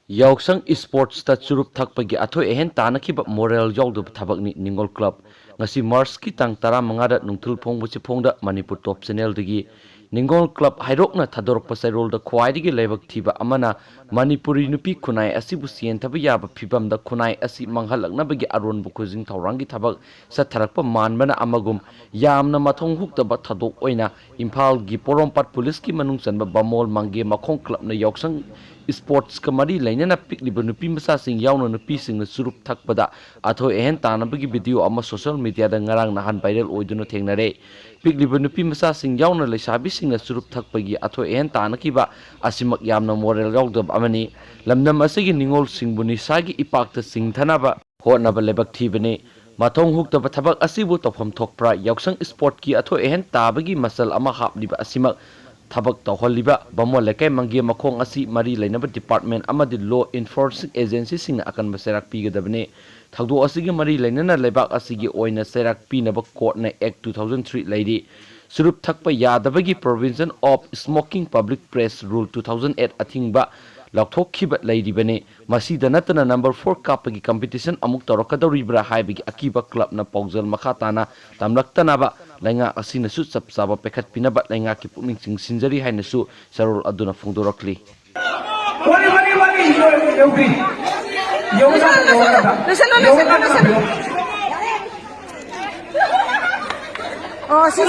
Yausang Sports ta churup thakpagi athoi ehen tanakiba moral yawdub thabakni Ningol Club ngasi Mars ki tang 15 da nungthul phongbuchi phongda Manipur Top Channel dagi Ningol Club hairokna thadorok pasairol da khwaidigi lebak thiba amana Manipuri nupi khunai asibu sien thaba yaba phibam da khunai asi manghalakna bagi aron bu khujing thawrangi thabak satharakpa manbana amagum yamna mathong huktaba thadok oina Imphal gi Porompat Police ki manung chanba Bamol Mange Makhong Club na Yausang Sports kamari lainana pikliba nupi masa sing yauna nupi sing na surup thakpada atho ehen tanabagi video ama social media da ngarang nahan viral oiduna thengnare pikliba nupi masa sing yauna leisabi sing na surup thakpagi atho ehen tanakiba asimak yamna moral yawdab amani lamnam asigi ningol singbuni sagi ipakta singthanaba hotnaba lebak thibani mathong huktaba thabak asibu tofam thokpra yausang sport ki atho ehen tabagi masal ama hapliba asimak Thabak tawhaliba Bamol lekai mangi makhong asi mari lainaba department amadi law enforcement agency sing akan maserak pigadabne thagdo asigi mari lainana lebak asigi oina serak pinaba court na act 2003 laidi surup thakpa yadabagi provision of smoking public press rule 2008 athingba laukthokhiba laidibane masida natana number 4 kapagi competition amuk torokadoribra haibigi akiba club na paujal makhatana tamlaktanaba lainga asina su sapsaba pekhat pinaba lainga ki pukning singsinjari haina su sarol aduna phungdorakli Oh, sí.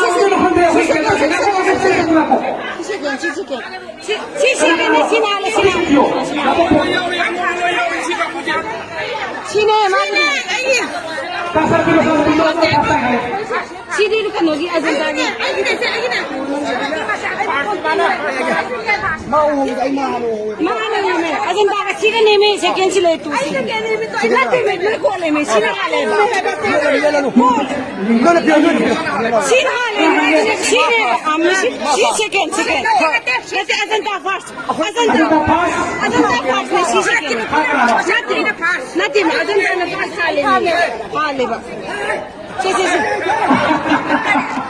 Nothing.